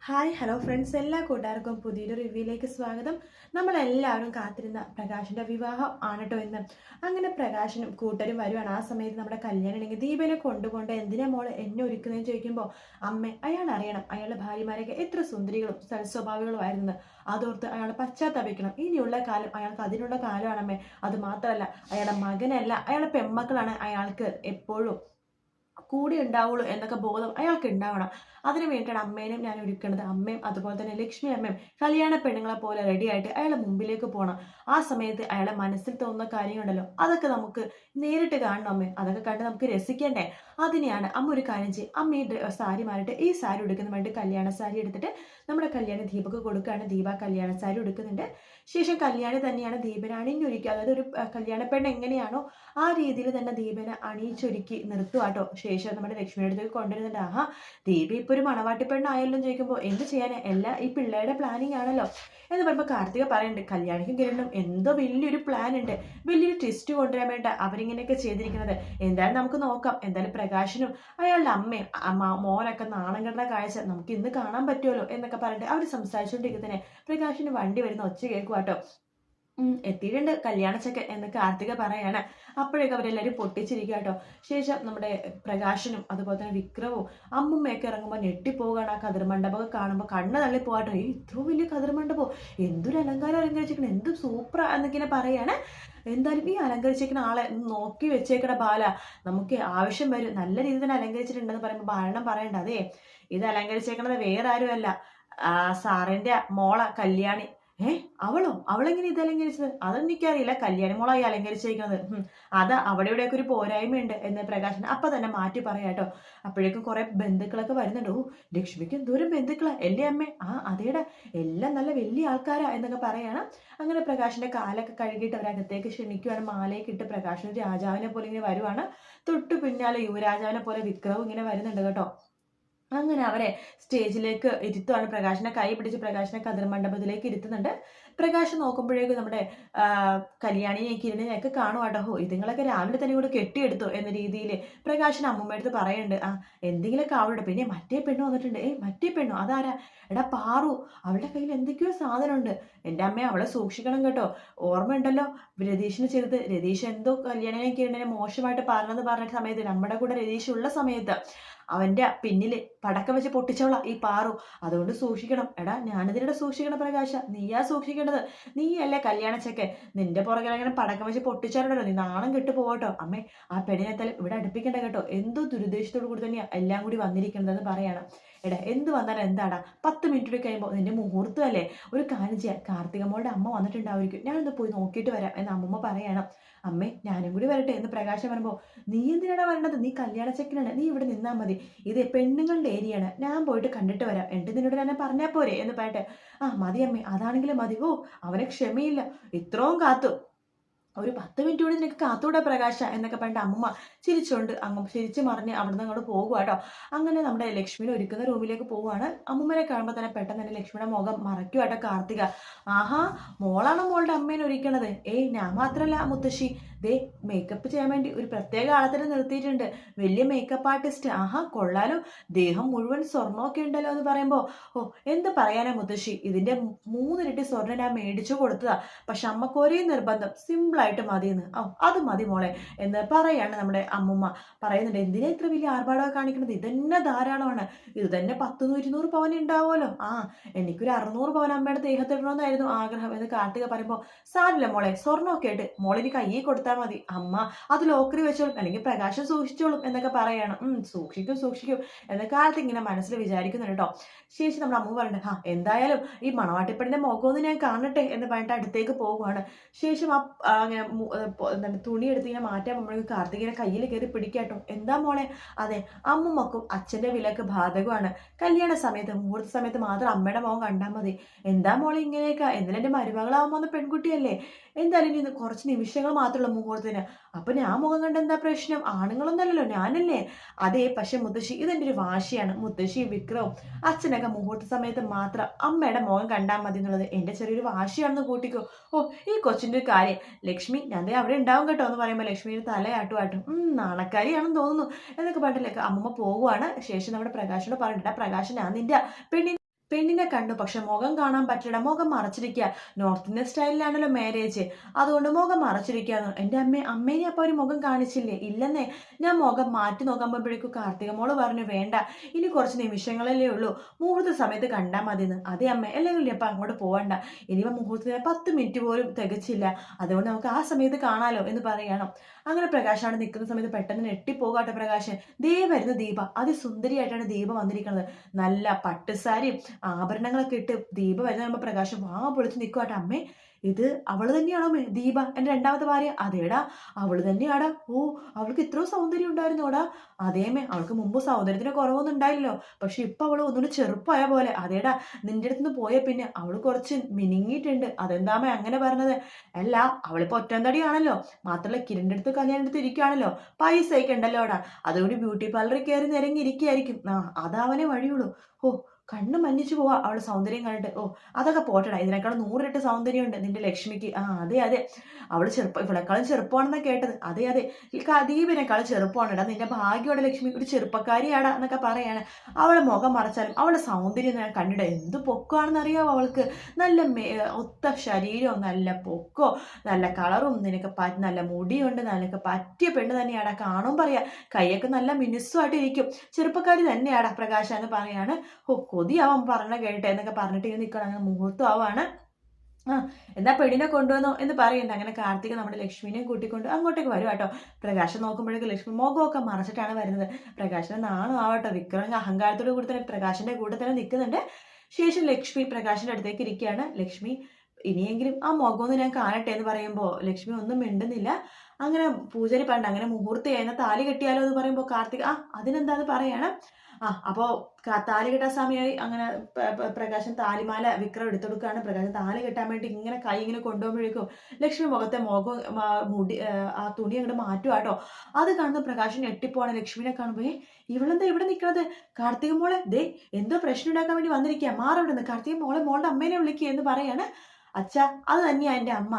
Hi hello friends, എല്ലാ കൂട്ടുകാർക്കും പുതിയൊരു റിവ്യൂയിലേക്ക് സ്വാഗതം. നമ്മളെല്ലാവരും കാത്തിരുന്ന പ്രകാശിൻ്റെ വിവാഹം ആണ് കേട്ടോ ഇന്ന്. അങ്ങനെ പ്രകാശനും കൂട്ടരും വരുവാണ്. ആ സമയത്ത് നമ്മുടെ കല്യാണിണെങ്കിൽ ദീപനെ കൊണ്ടുകൊണ്ട് എന്തിനാ മോളെ എന്നെ ഒരുക്കുന്നതെന്ന് ചോദിക്കുമ്പോൾ അമ്മ അയാൾ അറിയണം അയാളുടെ ഭാര്യമാരൊക്കെ എത്ര സുന്ദരികളും സൽസ്വഭാവികളുമായിരുന്നു. അതോർത്ത് അയാൾ പശ്ചാത്തപിക്കണം. ഇനിയുള്ള കാലം അയാൾക്ക് അതിനുള്ള കാലമാണ് അമ്മേ. അത് മാത്രമല്ല, അയാളുടെ മകനല്ല അയാളുടെ പെൺമക്കളാണ് അയാൾക്ക് എപ്പോഴും കൂടെ ഉണ്ടാവുള്ളൂ എന്നൊക്കെ ബോധം അയാൾക്ക് ഉണ്ടാവണം. അതിനു വേണ്ടിയിട്ടാണ് അമ്മേനെയും ഞാൻ ഒരുക്കുന്നത്. അമ്മയും അതുപോലെ തന്നെ ലക്ഷ്മി അമ്മയും കല്യാണ പെണ്ണുങ്ങളെ പോലെ റെഡിയായിട്ട് അയാളെ മുമ്പിലേക്ക് പോകണം. ആ സമയത്ത് അയാളെ മനസ്സിൽ തോന്നുന്ന കാര്യങ്ങളുണ്ടല്ലോ, അതൊക്കെ നമുക്ക് നേരിട്ട് കാണണം അമ്മേ. അതൊക്കെ കണ്ട് നമുക്ക് രസിക്കണ്ടേ? അതിനെയാണ് അമ്മ ഒരു കാര്യം ചെയ്യും. അമ്മ ഈ സാരി മാറിയിട്ട് ഈ സാരി എടുക്കുന്ന വേണ്ടി കല്യാണ സാരി എടുത്തിട്ട് നമ്മുടെ കല്യാണി ദീപക്ക് കൊടുക്കുകയാണ്. ദീപ കല്യാണ സാരി എടുക്കുന്നുണ്ട്. ശേഷം കല്യാണി തന്നെയാണ് ദീപനെ അണിഞ്ഞൊരുക്കുക. അതായത് ഒരു കല്യാണ പെണ്ണ് എങ്ങനെയാണോ ആ രീതിയിൽ തന്നെ ദീപനെ അണിയിച്ചൊരുക്കി നിർത്തുവാട്ടോ. ശേഷം നമ്മുടെ ലക്ഷ്മിയുടെ അടുത്തേക്ക് കൊണ്ടുവരുന്നുണ്ട്. ആഹാ, ദീപ ഇപ്പൊ ഒരു മണവാട്ടി പെണ്ണായല്ലോ ചോദിക്കുമ്പോൾ എന്ത് ചെയ്യാനാ, എല്ലാം ഈ പിള്ളേരുടെ പ്ലാനിങ് ആണല്ലോ എന്ന് പറയുമ്പോൾ കാർത്തിക പറയുന്നുണ്ട്, കല്യാണിക്കും കിരണും എന്തോ വലിയൊരു പ്ലാൻ ഉണ്ട്, വലിയൊരു ട്വിസ്റ്റ് കൊണ്ടുവരാൻ വേണ്ട അവരിങ്ങനെയൊക്കെ ചെയ്തിരിക്കുന്നത്. എന്തായാലും നമുക്ക് നോക്കാം. എന്തായാലും പ്രകാശനും അയാളുടെ അമ്മയും മോനൊക്കെ നാണം കെടുന്ന കാഴ്ച നമുക്ക് ഇന്ന് കാണാൻ പറ്റുമല്ലോ എന്നൊക്കെ പറഞ്ഞിട്ട് അവർ സംസാരിച്ചുകൊണ്ടിരിക്കുന്നതിനെ പ്രകാശിന് വണ്ടി വരുന്ന ഒച്ച കേൾക്കുവാട്ടോ. എത്തിയിട്ടുണ്ട് കല്യാണച്ചക്കൻ എന്ന് കാർത്തിക പറയാണ്. അപ്പോഴേക്കും അവരെല്ലാവരും പൊട്ടിച്ചിരിക്കുക കേട്ടോ. ശേഷം നമ്മുടെ പ്രകാശനും അതുപോലെ തന്നെ വിക്രവും അമ്മുമ്മയൊക്കെ ഇറങ്ങുമ്പോൾ ഞെട്ടിപ്പോവുകയാണ്. ആ കതിർമണ്ഡപമൊക്കെ കാണുമ്പോൾ കണ്ണ് തള്ളിപ്പോവാട്ടോ. ഇത്രയും വലിയ കതിർമണ്ഡപം, എന്തൊരു അലങ്കാരം അലങ്കരിച്ചിരിക്കണം, എന്ത് സൂപ്പർ എന്നൊക്കെ പറയാണ്. എന്തായാലും ഈ അലങ്കരിച്ചിരിക്കുന്ന ആളെ നോക്കി വെച്ചേക്കട ബാല, നമുക്ക് ആവശ്യം വരും. നല്ല രീതിയിൽ തന്നെ അലങ്കരിച്ചിട്ടുണ്ടെന്ന് പറയുമ്പോൾ ഭരണം പറയണ്ട. അതെ, ഇത് അലങ്കരിച്ചേക്കണത് വേറെ ആരുമല്ല, സാറിന്റെ മോള കല്യാണി. അവളെങ്ങനെ ഇത് അലങ്കരിച്ചത്? അതൊന്നും എനിക്കറിയില്ല. കല്യാണി മോളായി അലങ്കരിച്ചിരിക്കുന്നത്. അതാ അവിടെ ഇവിടെയൊക്കെ ഒരു പോരായ്മയുണ്ട് എന്ന് പ്രകാശൻ അപ്പൊ തന്നെ മാറ്റി പറയാട്ടോ. അപ്പോഴേക്കും കുറെ ബന്ധുക്കളൊക്കെ വരുന്നുണ്ട്. ലക്ഷ്മിക്ക് എന്തോരം ബന്ധുക്കളാ അല്ലേ അമ്മേ? അതേടാ, എല്ലാം നല്ല വലിയ ആൾക്കാരാ എന്നൊക്കെ പറയണം. അങ്ങനെ പ്രകാശിന്റെ കാലൊക്കെ കഴുകിയിട്ട് അവരകത്തേക്ക് ക്ഷണിക്കുവാണ്. മാലയൊക്കെ ഇട്ട് പ്രകാശൻ രാജാവിനെ പോലെ ഇങ്ങനെ വരുവാണ്. തൊട്ടു പിന്നാലെ യുവരാജാവിനെ പോലെ വിക്രവും ഇങ്ങനെ വരുന്നുണ്ട് കേട്ടോ. അങ്ങനെ അവരെ സ്റ്റേജിലേക്ക് ഇരുത്തുവാണ്. പ്രകാശിനെ കൈ പിടിച്ച് പ്രകാശിനെ കതിർമണ്ഡപത്തിലേക്ക് ഇരുത്തുന്നുണ്ട്. പ്രകാശ് നോക്കുമ്പോഴേക്കും നമ്മുടെ കല്യാണിനെ കിരണിനെയൊക്കെ കാണുവാട്ടോ. ഇതുങ്ങളൊക്കെ രാവിലെ തന്നെ കൂടെ കെട്ടിയെടുത്തു എന്ന രീതിയിൽ പ്രകാശിന് അമ്മൂമ്മയടുത്ത് പറയുന്നുണ്ട്. എന്തെങ്കിലുമൊക്കെ അവളുടെ. പിന്നെ മറ്റേ പെണ്ണ് വന്നിട്ടുണ്ട്. മറ്റേ പെണ്ണു അതാരാ? എടാ പാറു, അവളുടെ കയ്യിൽ എന്തൊക്കെയോ സാധനമുണ്ട്. എൻ്റെ അമ്മയെ അവളെ സൂക്ഷിക്കണം കേട്ടോ. ഓർമ്മയുണ്ടല്ലോ രതീഷിന് ചെയ്തത്? രതീഷ് എന്തോ കല്യാണിനെ കിരണിനെ മോശമായിട്ട് പറഞ്ഞെന്ന് പറഞ്ഞ സമയത്ത്, നമ്മുടെ കൂടെ രതീഷ് ഉള്ള സമയത്ത് അവന്റെ പിന്നില് പടക്കം വെച്ച് പൊട്ടിച്ചോളാം ഈ പാറു. അതുകൊണ്ട് സൂക്ഷിക്കണം. എടാ, ഞാനിതിലൂടെ സൂക്ഷിക്കണം പ്രകാശ, നീയാ സൂക്ഷിക്കേണ്ടത്. നീയല്ലേ കല്യാണച്ചക്കൻ. നിന്റെ പുറകെ അങ്ങനെ പടക്കം വെച്ച് പൊട്ടിച്ചാലുണ്ടല്ലോ നീ നാണം കെട്ടു പോകട്ടോ. അമ്മേ, ആ പെണ്ണിനെത്താലും ഇവിടെ അടുപ്പിക്കണ്ട കേട്ടോ. എന്തോ ദുരുദ്ദേശത്തോടു കൂടി തന്നെയാ എല്ലാം കൂടി വന്നിരിക്കുന്നതെന്ന് പറയണം. എടാ, എന്ത് വന്നാലും എന്താടാ, 10 മിനിറ്റ് കൂടി കഴിയുമ്പോൾ നിന്റെ മുഹൂർത്തമല്ലേ. ഒരു കാര്യം ചെയ്യാൻ, കാർത്തികമ്മോളുടെ അമ്മ വന്നിട്ടുണ്ടാവുമായിരിക്കും, ഞാനൊന്ന് പോയി നോക്കിയിട്ട് വരാം എന്ന് അമ്മൂമ്മ പറയണം. അമ്മേ, ഞാനും കൂടി വരട്ടെ എന്ന് പ്രകാശം പറയുമ്പോൾ, നീ എന്തിനാണ് വരേണ്ടത്? നീ കല്യാണ ചെക്കനാണ്, നീ ഇവിടെ നിന്നാൽ മതി. ഇത് പെണ്ണുങ്ങളുടെ ഏരിയയാണ്, ഞാൻ പോയിട്ട് കണ്ടിട്ട് വരാം. എന്നിട്ട് നിന്നോട് തന്നെ പറഞ്ഞാൽ പോരെ എന്ന് പറയട്ടെ. മതി അമ്മേ, അതാണെങ്കിലും മതി. അവനെ ക്ഷമയില്ല, ഇത്രയും കാത്തു. ഒരു 10 മിനിറ്റ് കൂടി നിനക്ക് കാത്തൂടെ പ്രകാശ എന്നൊക്കെ പറഞ്ഞിട്ട് അമ്മമ്മ ചിരിച്ചുകൊണ്ട് ചിരിച്ചു മറിഞ്ഞ് അവിടുന്ന് അങ്ങോട്ട് പോകുക കേട്ടോ. അങ്ങനെ നമ്മുടെ ലക്ഷ്മിനെ ഒരുക്കുന്ന റൂമിലേക്ക് പോവുകയാണ്. അമ്മമ്മനെ കാണുമ്പോൾ തന്നെ പെട്ടെന്ന് തന്നെ ലക്ഷ്മിയുടെ മുഖം മറയ്ക്കും കേട്ടോ കാർത്തിക. ആഹാ, മോളാണോ മോളുടെ അമ്മേനെ ഒരുക്കണത്? ഞാൻ മാത്രല്ല മുത്തശ്ശി, ദേ മേക്കപ്പ് ചെയ്യാൻ വേണ്ടി ഒരു പ്രത്യേക ആളെ തന്നെ നിർത്തിയിട്ടുണ്ട്, വലിയ മേക്കപ്പ് ആർട്ടിസ്റ്റ്. കൊള്ളാലോ, ദേഹം മുഴുവൻ സ്വർണ്ണമൊക്കെ ഉണ്ടല്ലോ എന്ന് പറയുമ്പോൾ, എന്ത് പറയാനാ മുത്തശ്ശി, ഇതിന്റെ 3 ഇരട്ടി സ്വർണ്ണം ഞാൻ മേടിച്ചു കൊടുത്തതാ. പക്ഷെ അമ്മക്ക് ഒരേ നിർബന്ധം, സിമ്പിളായിട്ട് മതിയെന്ന്. അത് മതി മോളെ എന്ന് പറയാണ് നമ്മുടെ അമ്മുമ്മ. പറയുന്നുണ്ട്, എന്തിനാ ഇത്ര വലിയ ആർഭാടമൊക്കെ കാണിക്കുന്നത്? ഇതന്നെ ധാരാളമാണ്. ഇത് തന്നെ 100-200 പവൻ ഉണ്ടാവുമല്ലോ. എനിക്കൊരു 600 പവൻ അമ്മയുടെ ദേഹത്തിടണമെന്നായിരുന്നു ആഗ്രഹം എന്ന് കാർത്തിക പറയുമ്പോൾ, സാരില്ല മോളെ, സ്വർണ്ണമൊക്കെ ആയിട്ട് മോളിന് കയ്യിൽ കൊടുത്താൽ മതി, അമ്മ അത് ലോക്കറി വെച്ചോളും, അല്ലെങ്കിൽ പ്രകാശം സൂക്ഷിച്ചോളും എന്നൊക്കെ പറയണം. സൂക്ഷിക്കും എന്ന് കാർത്തിക് ഇങ്ങനെ മനസ്സിൽ വിചാരിക്കുന്നുണ്ട് കേട്ടോ. ശേഷം നമ്മുടെ അമ്മ പറഞ്ഞിട്ട്, എന്തായാലും ഈ മണവാട്ടിപ്പടിന്റെ മുഖമൊന്നും ഞാൻ കാണട്ടെ എന്ന് പറഞ്ഞിട്ട് അടുത്തേക്ക് പോകുവാണ്. ശേഷം എന്താണ് തുണി എടുത്ത് ഇങ്ങനെ മാറ്റാൻ പോകുമ്പോഴേക്കും കാർത്തികിനെ കയ്യിൽ കയറി പിടിക്കാട്ടോ. എന്താ മോളെ? അതെ, അമ്മുമ്മക്കും അച്ഛന്റെ വിലക്ക് ബാധകമാണ്. കല്യാണ സമയത്ത് മുഹൂർത്ത സമയത്ത് മാത്രം അമ്മയുടെ മുഖം കണ്ടാൽ മതി. എന്താ മോളെ ഇങ്ങനെയൊക്കെ? എന്നാലും എന്റെ മരുമകളാവുമ്പോൾ പെൺകുട്ടിയല്ലേ. എന്തായാലും ഇനി കുറച്ച് നിമിഷങ്ങൾ മാത്രമുള്ള മുഹൂർത്തത്തിന്, അപ്പൊ ഞാൻ മുഖം കണ്ട എന്താ പ്രശ്നം? ആണുങ്ങളൊന്നല്ലല്ലോ, ഞാനല്ലേ. അതെ, പക്ഷെ മുത്തശ്ശി, ഇതെന്റെ ഒരു വാശിയാണ്. മുത്തശ്ശി വിക്രവും അച്ഛനൊക്കെ മുഹൂർത്ത സമയത്ത് മാത്രം അമ്മയുടെ മുഖം കണ്ടാൽ മതി എന്നുള്ളത് എന്റെ ചെറിയൊരു വാശിയാണെന്ന് കൂട്ടിക്കോ. ഈ കൊച്ചിന്റെ ഒരു കാര്യം. ലക്ഷ്മി, ഞാൻ അവിടെ ഉണ്ടാവും കേട്ടോ എന്ന് പറയുമ്പോൾ ലക്ഷ്മിയുടെ തലയാട്ടും. നാണക്കാരിയാണെന്ന് തോന്നുന്നു എന്നൊക്കെ പറഞ്ഞില്ലേ അമ്മമ്മ പോകുവാണ്. ശേഷം നമ്മുടെ പ്രകാശനോട് പറഞ്ഞിട്ട്, പ്രകാശൻ, ഞാൻ നിന്റെ പെണ്ണി പെണ്ണിനെ കണ്ടു, പക്ഷെ മുഖം കാണാൻ പറ്റില്ല, മുഖം മറച്ചിരിക്കുക. നോർത്ത് ഇന്ത്യൻ സ്റ്റൈലിലാണല്ലോ മാരേജ്, അതുകൊണ്ട് മുഖം മറച്ചിരിക്കുകയാണ്. എൻ്റെ അമ്മേനെ അപ്പോൾ ഒരു മുഖം കാണിച്ചില്ലേ? ഇല്ലെന്നേ, ഞാൻ മുഖം മാറ്റി നോക്കാൻ പോകുമ്പോഴേക്കും കാർത്തിക മോള് പറഞ്ഞു വേണ്ട, ഇനി കുറച്ച് നിമിഷങ്ങളല്ലേ ഉള്ളൂ, മുഹൂർത്ത സമയത്ത് കണ്ടാൽ മതിയെന്ന്. അതെ അമ്മ, അല്ലെങ്കിൽ അപ്പം അങ്ങോട്ട് പോകണ്ട, ഇനിയിപ്പോൾ മുഹൂർത്തത്തിന് 10 മിനിറ്റ് പോലും തികച്ചില്ല, അതുകൊണ്ട് നമുക്ക് ആ സമയത്ത് കാണാലോ എന്ന് പറയണം. അങ്ങനെ പ്രകാശ് അവിടെ നിൽക്കുന്ന സമയത്ത് പെട്ടെന്ന് ഞെട്ടിപ്പോകാട്ടെ പ്രകാശൻ. ദേ വരുന്നു ദീപ, അതിസുന്ദരിയായിട്ടാണ് ദീപ വന്നിരിക്കുന്നത്. നല്ല പട്ടുസാരിയും ആഭരണങ്ങളൊക്കെ ഇട്ട് ദീപ വരുന്ന പ്രകാശം വാ പൊളിച്ച് നിൽക്കുവാട്ടെ. അമ്മേ, ഇത് അവള് തന്നെയാണോ ദീപ, എൻ്റെ രണ്ടാമത്തെ ഭാര്യ? അതേടാ, അവള് തന്നെയാടാ. ഓ, അവൾക്ക് ഇത്രയും സൗന്ദര്യം ഉണ്ടായിരുന്നോടാ? അതേമേ, അവൾക്ക് മുമ്പ് സൗന്ദര്യത്തിന് കുറവൊന്നും ഉണ്ടായില്ലല്ലോ, പക്ഷെ ഇപ്പൊ അവള് ഒന്നുകൂടി ചെറുപ്പമായ പോലെ. അതേടാ, നിന്റെ അടുത്ത് നിന്ന് പോയ പിന്നെ അവള് കുറച്ച് മിനിങ്ങിയിട്ടുണ്ട്. അതെന്താമേ അങ്ങനെ പറഞ്ഞത്? അല്ല, അവളിപ്പോ ഒറ്റന്തടിയാണല്ലോ, മാത്രമല്ല കിരണിന്റെ അടുത്ത് കല്യാണം എടുത്ത് ഇരിക്കുകയാണല്ലോ, പൈസയൊക്കെ ഉണ്ടല്ലോടാ, അതുകൊണ്ട് ബ്യൂട്ടി പാർലറിൽ കയറി നിരങ്ങിയിരിക്കുകയായിരിക്കും. അതവനെ വഴിയുള്ളൂ. ഓ, കണ്ണ് മഞ്ഞിച്ചു പോവാ അവളുടെ സൗന്ദര്യം കണ്ടിട്ട്. ഓ, അതൊക്കെ പോട്ടടാ, ഇതിനേക്കാളും 100 ഇരട്ടി സൗന്ദര്യമുണ്ട് നിന്റെ ലക്ഷ്മിക്ക്. അതെ അതെ, അവള് ഇവളെക്കാളും ചെറുപ്പമാണെന്നാ കേട്ടത്. അതെ അതെ, ദീപിനേക്കാളും ചെറുപ്പമാണെടാ, നിന്റെ ഭാഗ്യയുടെ ലക്ഷ്മി ഒരു ചെറുപ്പക്കാരിയാടാ എന്നൊക്കെ പറയാണ്. അവളെ മുഖം മറച്ചാലും അവളുടെ സൗന്ദര്യം ഞാൻ കണ്ടിട്ട് എന്ത് പൊക്കമാണെന്ന് അറിയാവോ അവൾക്ക്? നല്ല ഒത്ത ശരീരവും നല്ല പൊക്കോ നല്ല കളറും, നിനക്ക് നല്ല മുടിയുണ്ട്, നിനക്ക് പറ്റിയ പെണ്ണ് തന്നെയാടാ. കാണും പറയാ, കൈയൊക്കെ നല്ല മിനുസുമായിട്ട് ഇരിക്കും, ചെറുപ്പക്കാരി തന്നെയാടാ പ്രകാശ എന്ന് പറയാണ്. കൊതിയാവാൻ പറഞ്ഞ കേട്ടെ എന്നൊക്കെ പറഞ്ഞിട്ട് ഇങ്ങനെ നിൽക്കണം. അങ്ങനെ മുഹൂർത്തമാവാണ്. എന്താ പെണ്ണിനെ കൊണ്ടുവന്നോ എന്ന് പറയണ്ട. അങ്ങനെ കാർത്തിക നമ്മുടെ ലക്ഷ്മിനെയും കൂട്ടിക്കൊണ്ട് അങ്ങോട്ടേക്ക് വരും കേട്ടോ. പ്രകാശം നോക്കുമ്പോഴേക്കും ലക്ഷ്മി മുഖമൊക്കെ മറച്ചിട്ടാണ് വരുന്നത്. പ്രകാശിനെ നാണം ആവട്ടോ. വിക്രം അഹങ്കാരത്തോട് കൂടി തന്നെ പ്രകാശിന്റെ കൂടെ തന്നെ നിൽക്കുന്നുണ്ട്. ശേഷം ലക്ഷ്മി പ്രകാശിന്റെ അടുത്തേക്ക് ഇരിക്കുകയാണ്. ലക്ഷ്മി, ഇനിയെങ്കിലും ആ മുഖമൊന്ന് ഞാൻ കാണട്ടെ എന്ന് പറയുമ്പോൾ ലക്ഷ്മി ഒന്നും മിണ്ടുന്നില്ല. അങ്ങനെ പൂജാരി പണ്ട് അങ്ങനെ മുഹൂർത്തം താലി കെട്ടിയാലോ എന്ന് പറയുമ്പോൾ കാർത്തിക അതിനെന്താന്ന് പറയാണ്. അപ്പോൾ താലി കെട്ടാൻ സമയമായി. അങ്ങനെ പ്രകാശൻ താലിമാല വിക്രം എടുത്തെടുക്കുകയാണ്. പ്രകാശൻ താലി കെട്ടാൻ വേണ്ടി ഇങ്ങനെ കൈ ഇങ്ങനെ കൊണ്ടുപോകുമ്പോഴേക്കും ലക്ഷ്മി മുഖത്തെ മുടി ആ തുണി അങ്ങോട്ട് മാറ്റുക കേട്ടോ. അത് കാണുന്ന പ്രകാശൻ ഞെട്ടിപ്പോവാണ്. ലക്ഷ്മിനെ കാണുമ്പോൾ ഇവളെന്താ ഇവിടെ നിൽക്കുന്നത്? കാർത്തിക മോളെ, ദേ എന്തോ പ്രശ്നം ഉണ്ടാക്കാൻ വേണ്ടി വന്നിരിക്കുക, മാറവിടെ നിന്ന്. കാർത്തിക മോളുടെ അമ്മേനെ വിളിക്കുക എന്ന് പറയാണ്. അച്ഛാ, അത് തന്നെയാ എൻ്റെ അമ്മ.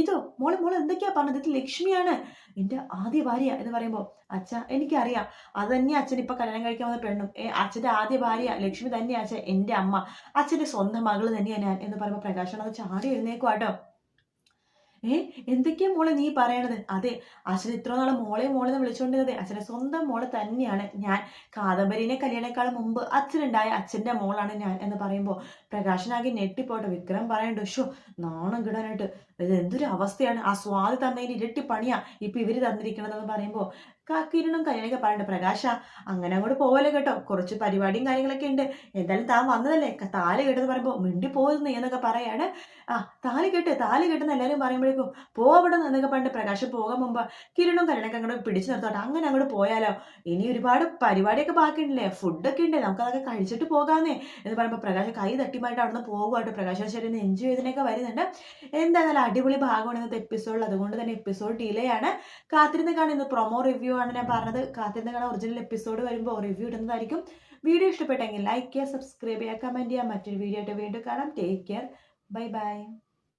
ഇതോ മോള് എന്തൊക്കെയാ പറഞ്ഞത്? ഇത് ലക്ഷ്മിയാണ്, എൻ്റെ ആദ്യ ഭാര്യ എന്ന് പറയുമ്പോൾ അച്ഛാ എനിക്കറിയാം, അത് തന്നെയാ അച്ഛൻ ഇപ്പൊ കല്യാണം കഴിക്കാൻ വന്ന പെണ്ണും. അച്ഛൻ്റെ ആദ്യ ഭാര്യ ലക്ഷ്മി തന്നെയാ അച്ഛൻ, എൻ്റെ അമ്മ, അച്ഛൻ്റെ സ്വന്തം മകള് തന്നെയാ ഞാൻ എന്ന് പറയുമ്പോൾ പ്രകാശൻ അത് ചാടി എഴുന്നേക്കുവാട്ടോ. എന്തൊക്കെയാ മോളെ നീ പറയണത്? അതെ, അച്ഛൻ ഇത്ര നാളെ മോളെ വിളിച്ചുകൊണ്ടിരുന്നത് അച്ഛൻ്റെ സ്വന്തം മോളെ തന്നെയാണ് ഞാൻ. കാദംബരിനെ കല്യാണേക്കാളും മുമ്പ് അച്ഛനുണ്ടായ അച്ഛൻ്റെ മോളാണ് ഞാൻ എന്ന് പറയുമ്പോൾ പ്രകാശനാകെ ഞെട്ടിപ്പോട്ടെ. വിക്രം പറയണ്ടോ, ഷോ നാണം കിടാനായിട്ട്, ഇത് എന്തൊരു അവസ്ഥയാണ്, ആ സ്വാതി തന്നതിന് ഇരട്ടി പണിയാ ഇപ്പൊ ഇവര് തന്നിരിക്കണതെന്ന് പറയുമ്പോൾ കിരണും കല്യാണൊക്കെ പറയണ്ട. പ്രകാശ, അങ്ങനെ അങ്ങോട്ട് പോവല്ലേ കേട്ടോ, കുറച്ച് പരിപാടിയും കാര്യങ്ങളൊക്കെ ഉണ്ട്, എന്തായാലും താൻ വന്നതല്ലേ, താലി കെട്ടെന്ന് പറയുമ്പോൾ മിണ്ടി പോയിരുന്നു എന്നൊക്കെ പറയാണ്. താലി കെട്ടെന്ന് എല്ലാവരും പറയുമ്പോഴേക്കും പോവിടെ എന്നൊക്കെ പറഞ്ഞിട്ട് പ്രകാശം പോകാൻ മുമ്പ് കിരണും കല്യാണൊക്കെ അങ്ങോട്ട് പിടിച്ചു നിർത്തോട്ടെ, അങ്ങനെ അങ്ങോട്ട് പോയാലോ, ഇനി ഒരുപാട് പരിപാടിയൊക്കെ ബാക്കിയുണ്ടല്ലേ, ഫുഡൊക്കെ ഉണ്ട്, നമുക്കതൊക്കെ കഴിച്ചിട്ട് പോകാന്നേ എന്ന് പറയുമ്പോൾ പ്രകാശം കൈ തട്ടിമായിട്ട് അവിടെ നിന്ന് പോകുമായിട്ട്. പ്രകാശം ശരി എൻജോയ് ചെയ്തതിനൊക്കെ വരുന്നുണ്ട്. എന്തായാലും അടിപൊളി ഭാഗമാണ് ഇന്നത്തെ എപ്പിസോഡിൽ, അതുകൊണ്ട് തന്നെ എപ്പിസോഡ് ഡിലേ ആണ്. കാത്തിരുന്ന് കാണുന്നത് പ്രൊമോ റിവ്യൂ ആണ് ഞാൻ പറഞ്ഞത്. കാത്തിരുന്ന് കാണാൻ ഒറിജിനൽ എപ്പിസോഡ് വരുമ്പോൾ റിവ്യൂ ഇടുന്നതായിരിക്കും. വീഡിയോ ഇഷ്ടപ്പെട്ടെങ്കിൽ ലൈക്ക് ചെയ്യുക, സബ്സ്ക്രൈബ് ചെയ്യുക, കമന്റ് ചെയ്യുക. മറ്റൊരു വീഡിയോ ആയിട്ട് വീണ്ടും കാണാം. Take care, bye bye.